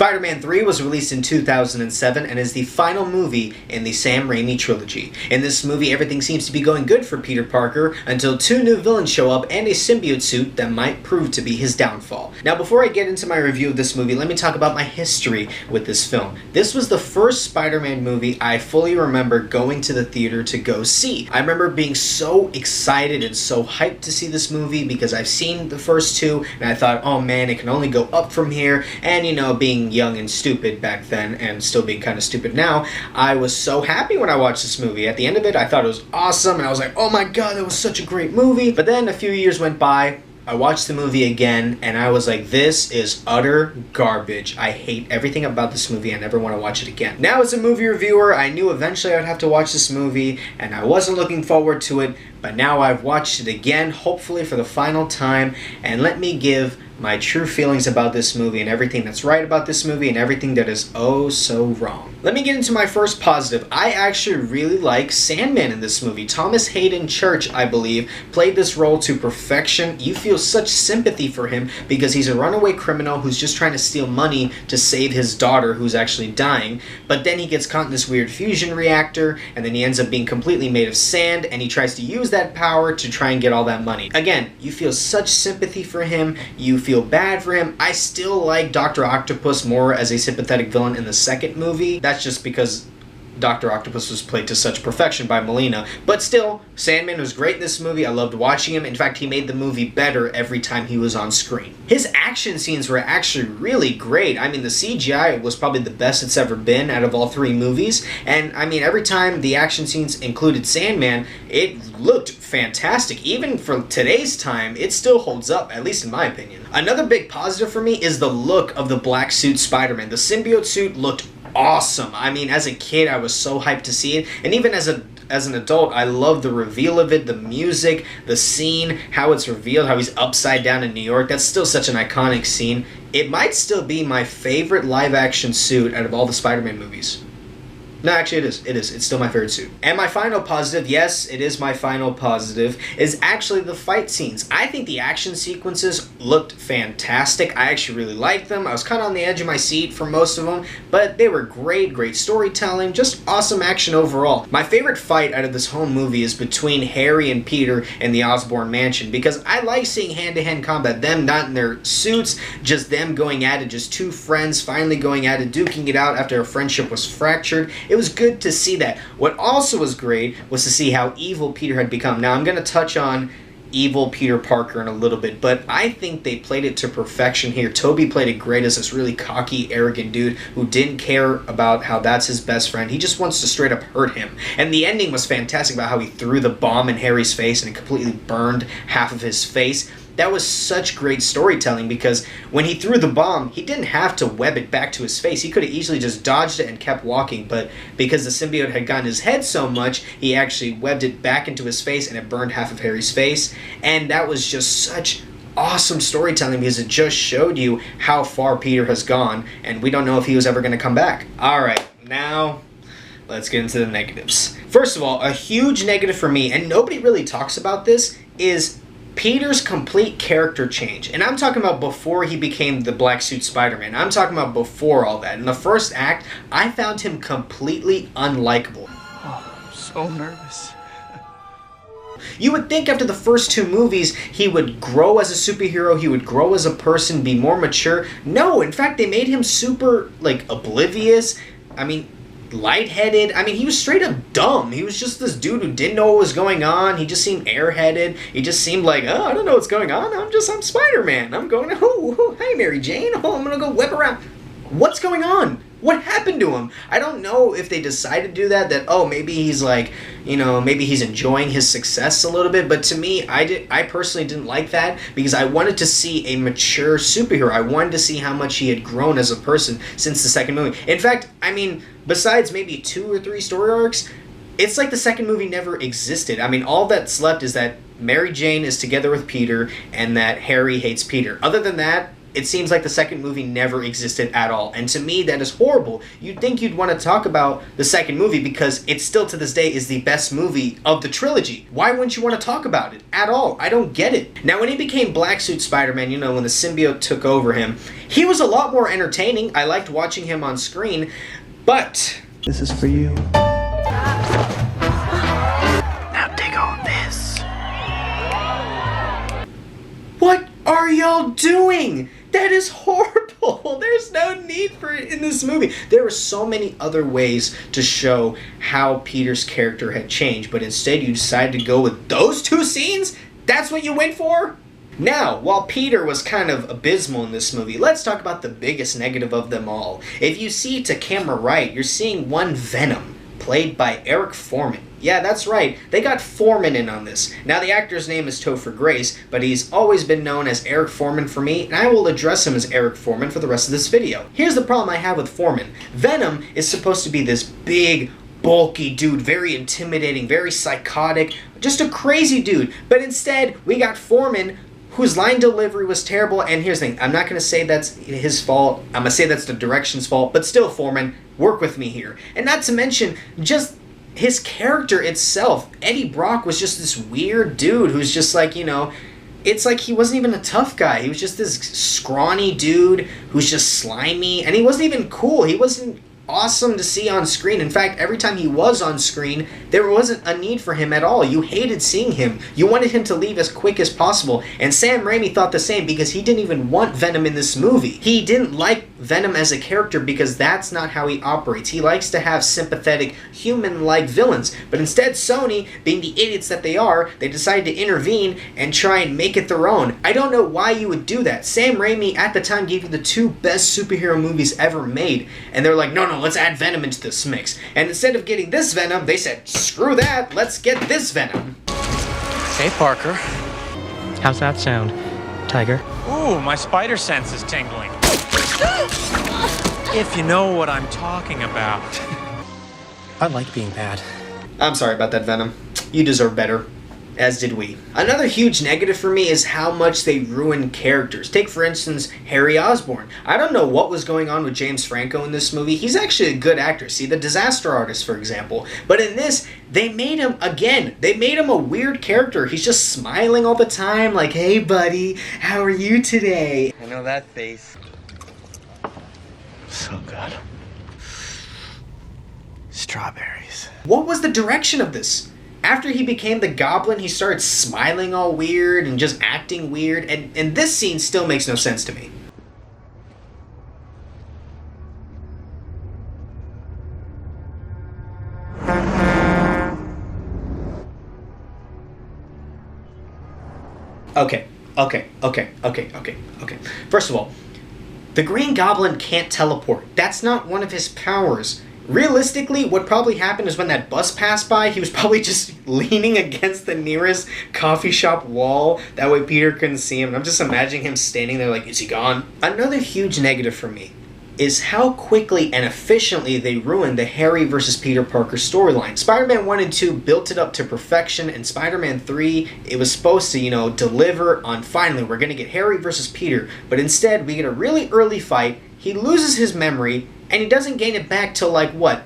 Spider-Man 3 was released in 2007 and is the final movie in the Sam Raimi trilogy. In this movie, everything seems to be going good for Peter Parker until two new villains show up and a symbiote suit that might prove to be his downfall. Now, before I get into my review of this movie, let me talk about my history with this film. This was the first Spider-Man movie I fully remember going to the theater to go see. I remember being so excited and so hyped to see this movie because I've seen the first two and I thought, oh man, it can only go up from here. And you know, being young and stupid back then and still being kind of stupid now, I was so happy when I watched this movie. At the end of it, I thought it was awesome and I was like, oh my god, that was such a great movie. But then a few years went by, I watched the movie again and I was like, this is utter garbage. I hate everything about this movie. I never want to watch it again. Now as a movie reviewer, I knew eventually I'd have to watch this movie and I wasn't looking forward to it, but now I've watched it again, hopefully for the final time, and let me give my true feelings about this movie and everything that's right about this movie and everything that is oh so wrong. Let me get into my first positive. I actually really like Sandman in this movie. Thomas Hayden Church, I believe, played this role to perfection. You feel such sympathy for him because he's a runaway criminal who's just trying to steal money to save his daughter who's actually dying, but then he gets caught in this weird fusion reactor and then he ends up being completely made of sand and he tries to use that power to try and get all that money. Again, you feel such sympathy for him. You feel bad for him. I still like Dr. Octopus more as a sympathetic villain in the second movie. That's just because Dr. Octopus was played to such perfection by Molina. But still, Sandman was great in this movie. I loved watching him. In fact, he made the movie better every time he was on screen. His action scenes were actually really great. I mean, the CGI was probably the best it's ever been out of all three movies. And I mean, every time the action scenes included Sandman, it looked fantastic. Even for today's time, it still holds up, at least in my opinion. Another big positive for me is the look of the black suit Spider-Man. The symbiote suit looked awesome. I mean, as a kid, I was so hyped to see it, and even as an adult, I love the reveal of it, the music, the scene, how it's revealed, how he's upside down in New York. That's still such an iconic scene. It might still be my favorite live-action suit out of all the Spider-Man movies. No, actually it is. It's still my favorite suit. And my final positive, yes, it is my final positive, is actually the fight scenes. I think the action sequences looked fantastic. I actually really liked them. I was kind of on the edge of my seat for most of them, but they were great storytelling, just awesome action overall. My favorite fight out of this whole movie is between Harry and Peter in the Osborn Mansion, because I like seeing hand-to-hand combat, them not in their suits, just them going at it, just two friends finally going at it, duking it out after a friendship was fractured. It was good to see that. What also was great was to see how evil Peter had become. Now, I'm going to touch on evil Peter Parker in a little bit, but I think they played it to perfection here. Tobey played it great as this really cocky, arrogant dude who didn't care about how that's his best friend. He just wants to straight up hurt him. And the ending was fantastic about how he threw the bomb in Harry's face and it completely burned half of his face. That was such great storytelling because when he threw the bomb, he didn't have to web it back to his face. He could have easily just dodged it and kept walking, but because the symbiote had gotten his head so much, he actually webbed it back into his face and it burned half of Harry's face. And that was just such awesome storytelling because it just showed you how far Peter has gone, and we don't know if he was ever going to come back. Alright, now let's get into the negatives. First of all, a huge negative for me, and nobody really talks about this, is Peter's complete character change. And I'm talking about before he became the Black Suit Spider-Man. I'm talking about before all that. In the first act, I found him completely unlikable. Oh, I'm so nervous. You would think after the first two movies, he would grow as a superhero, he would grow as a person, be more mature. No, in fact, they made him super, oblivious. I mean, lightheaded. I mean, he was straight up dumb. He was just this dude who didn't know what was going on. He just seemed airheaded. He just seemed like, oh, I don't know what's going on. I'm Spider-Man. I'm going to, hey, Mary Jane. Oh, I'm going to go whip around. What's going on? What happened to him? I don't know if they decided to do that, oh, maybe he's maybe he's enjoying his success a little bit, but to me, I personally didn't like that because I wanted to see a mature superhero. I wanted to see how much he had grown as a person since the second movie. In fact, I mean, besides maybe 2 or 3 story arcs, it's like the second movie never existed. I mean, all that's left is that Mary Jane is together with Peter and that Harry hates Peter. Other than that, It seems like the second movie never existed at all. And to me, that is horrible. You'd think you'd want to talk about the second movie because it still to this day is the best movie of the trilogy. Why wouldn't you want to talk about it at all? I don't get it. Now, when he became Black Suit Spider-Man, you know, when the symbiote took over him, he was a lot more entertaining. I liked watching him on screen, but... This is for you. Now take on this. What are y'all doing? That is horrible. There's no need for it in this movie. There were so many other ways to show how Peter's character had changed, but instead you decided to go with those two scenes? That's what you went for? Now, while Peter was kind of abysmal in this movie, let's talk about the biggest negative of them all. If you see to camera right, you're seeing one Venom, played by Eric Foreman. Yeah, that's right. They got Foreman in on this. Now, the actor's name is Topher Grace, but he's always been known as Eric Foreman for me, and I will address him as Eric Foreman for the rest of this video. Here's the problem I have with Foreman. Venom is supposed to be this big, bulky dude, very intimidating, very psychotic, just a crazy dude. But instead, we got Foreman, whose line delivery was terrible, and here's the thing, I'm not going to say that's his fault, I'm going to say that's the direction's fault, but still, Foreman, work with me here. And not to mention, just his character itself. Eddie Brock was just this weird dude who's just like, you know, it's like he wasn't even a tough guy. He was just this scrawny dude who's just slimy, and he wasn't even cool. He wasn't awesome to see on screen. In fact, every time he was on screen, there wasn't a need for him at all. You hated seeing him. You wanted him to leave as quick as possible. And Sam Raimi thought the same because he didn't even want Venom in this movie. He didn't like Venom as a character because that's not how he operates. He likes to have sympathetic, human-like villains. But instead, Sony, being the idiots that they are, they decided to intervene and try and make it their own. I don't know why you would do that. Sam Raimi at the time gave you the two best superhero movies ever made. And they're like, no, let's add Venom into this mix. And instead of getting this Venom, they said, screw that, let's get this Venom. Hey, Parker. How's that sound, Tiger? Ooh, my spider sense is tingling. If you know what I'm talking about. I like being bad. I'm sorry about that, Venom. You deserve better. As did we. Another huge negative for me is how much they ruin characters. Take, for instance, Harry Osborn. I don't know what was going on with James Franco in this movie. He's actually a good actor. See, The Disaster Artist, for example. But in this, they made him a weird character. He's just smiling all the time, like, hey, buddy, how are you today? I know that face. So good. Strawberries. What was the direction of this? After he became the Goblin, he started smiling all weird and just acting weird, and this scene still makes no sense to me. Okay. First of all, the Green Goblin can't teleport. That's not one of his powers. Realistically, what probably happened is when that bus passed by, he was probably just leaning against the nearest coffee shop wall. That way Peter couldn't see him. And I'm just imagining him standing there like, is he gone? Another huge negative for me is how quickly and efficiently they ruined the Harry versus Peter Parker storyline. Spider-Man 1 and 2 built it up to perfection, and Spider-Man 3, it was supposed to, deliver on finally, we're going to get Harry versus Peter. But instead, we get a really early fight, he loses his memory, and he doesn't gain it back till like what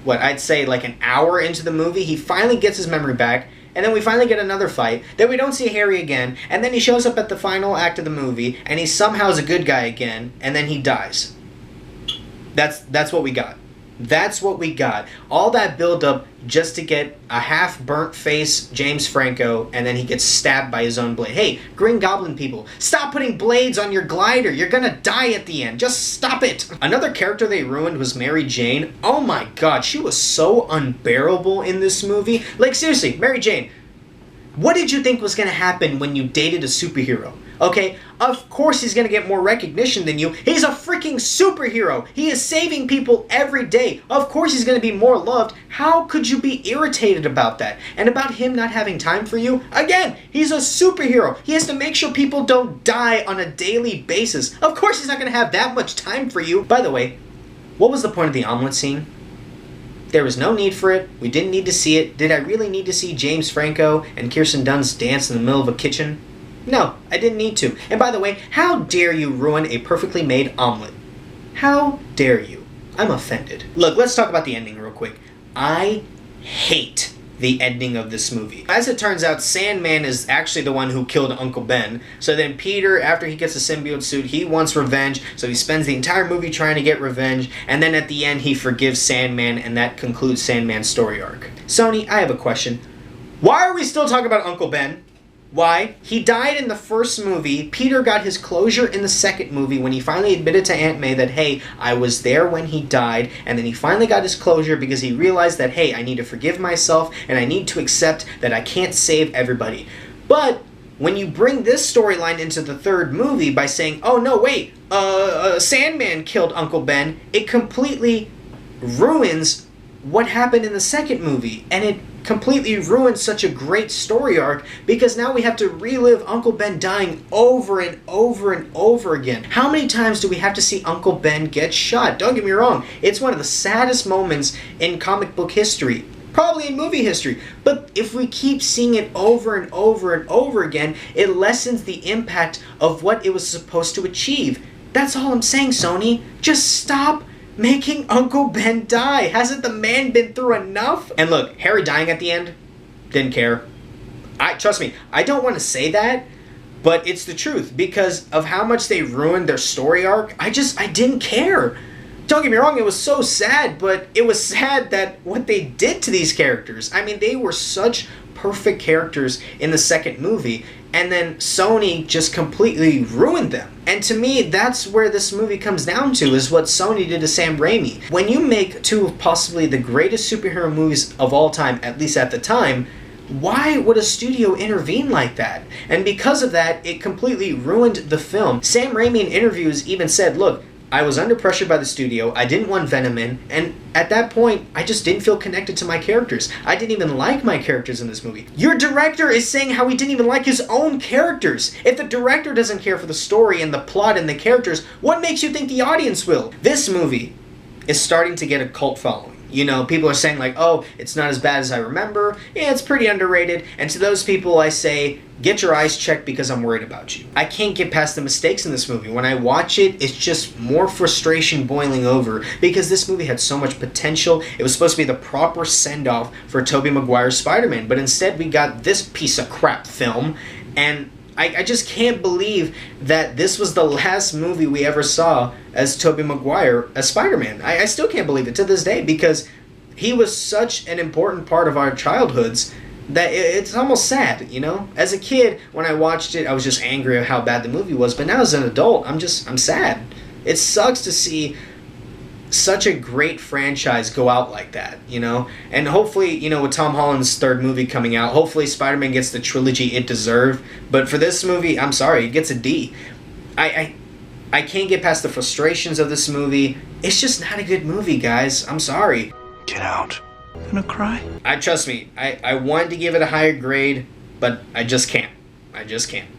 I'd say like an hour into the movie. He finally gets his memory back, and then we finally get another fight. Then we don't see Harry again, and then he shows up at the final act of the movie, and he somehow is a good guy again, and then he dies. That's what we got. That's what we got. All that build up just to get a half-burnt face James Franco, and then he gets stabbed by his own blade. Hey, Green Goblin people, stop putting blades on your glider. You're gonna die at the end. Just stop it. Another character they ruined was Mary Jane. Oh my god, she was so unbearable in this movie. Like, seriously, Mary Jane, what did you think was gonna happen when you dated a superhero? Okay, of course he's gonna get more recognition than you. He's a freaking superhero. He is saving people every day. Of course he's gonna be more loved. How could you be irritated about that? And about him not having time for you? Again, he's a superhero. He has to make sure people don't die on a daily basis. Of course he's not gonna have that much time for you. By the way, what was the point of the omelet scene? There was no need for it. We didn't need to see it. Did I really need to see James Franco and Kirsten Dunst dance in the middle of a kitchen? No, I didn't need to. And by the way, how dare you ruin a perfectly made omelet? How dare you? I'm offended. Look, let's talk about the ending real quick. I hate the ending of this movie. As it turns out, Sandman is actually the one who killed Uncle Ben. So then Peter, after he gets the symbiote suit, he wants revenge. So he spends the entire movie trying to get revenge. And then at the end, he forgives Sandman, and that concludes Sandman's story arc. Sony, I have a question. Why are we still talking about Uncle Ben? Why? He died in the first movie. Peter got his closure in the second movie when he finally admitted to Aunt May that, hey, I was there when he died. And then he finally got his closure because he realized that, hey, I need to forgive myself and I need to accept that I can't save everybody. But when you bring this storyline into the third movie by saying, oh, no, wait, Sandman killed Uncle Ben, it completely ruins what happened in the second movie. And it completely ruins such a great story arc because now we have to relive Uncle Ben dying over and over and over again. How many times do we have to see Uncle Ben get shot? Don't get me wrong, it's one of the saddest moments in comic book history, probably in movie history, but if we keep seeing it over and over and over again, it lessens the impact of what it was supposed to achieve. That's all I'm saying, Sony. Just stop making Uncle Ben die. Hasn't the man been through enough? And look, Harry dying at the end, didn't care. Trust me, I don't want to say that, but it's the truth because of how much they ruined their story arc. I didn't care. Don't get me wrong, it was so sad, but it was sad that what they did to these characters. I mean, they were such perfect characters in the second movie, and then Sony just completely ruined them. And to me, that's where this movie comes down to, is what Sony did to Sam Raimi. When you make two of possibly the greatest superhero movies of all time, at least at the time, why would a studio intervene like that? And because of that, it completely ruined the film. Sam Raimi in interviews even said, look, I was under pressure by the studio, I didn't want Venom in, and at that point, I just didn't feel connected to my characters. I didn't even like my characters in this movie. Your director is saying how he didn't even like his own characters. If the director doesn't care for the story and the plot and the characters, what makes you think the audience will? This movie is starting to get a cult following. You know, people are saying like, oh, it's not as bad as I remember. Yeah, it's pretty underrated. And to those people, I say, get your eyes checked because I'm worried about you. I can't get past the mistakes in this movie. When I watch it, it's just more frustration boiling over because this movie had so much potential. It was supposed to be the proper send-off for Tobey Maguire's Spider-Man, but instead we got this piece of crap film, and I just can't believe that this was the last movie we ever saw as Tobey Maguire as Spider-Man. I still can't believe it to this day because he was such an important part of our childhoods that it's almost sad, you know? As a kid, when I watched it, I was just angry at how bad the movie was, but now as an adult, I'm sad. It sucks to see such a great franchise go out like that, you know? And hopefully, you know, with Tom Holland's third movie coming out, hopefully Spider-Man gets the trilogy it deserved. But for this movie, I'm sorry, it gets a D. I can't get past the frustrations of this movie. It's just not a good movie, guys. I'm sorry. Get out. Gonna cry? Trust me, I wanted to give it a higher grade, but I just can't. I just can't.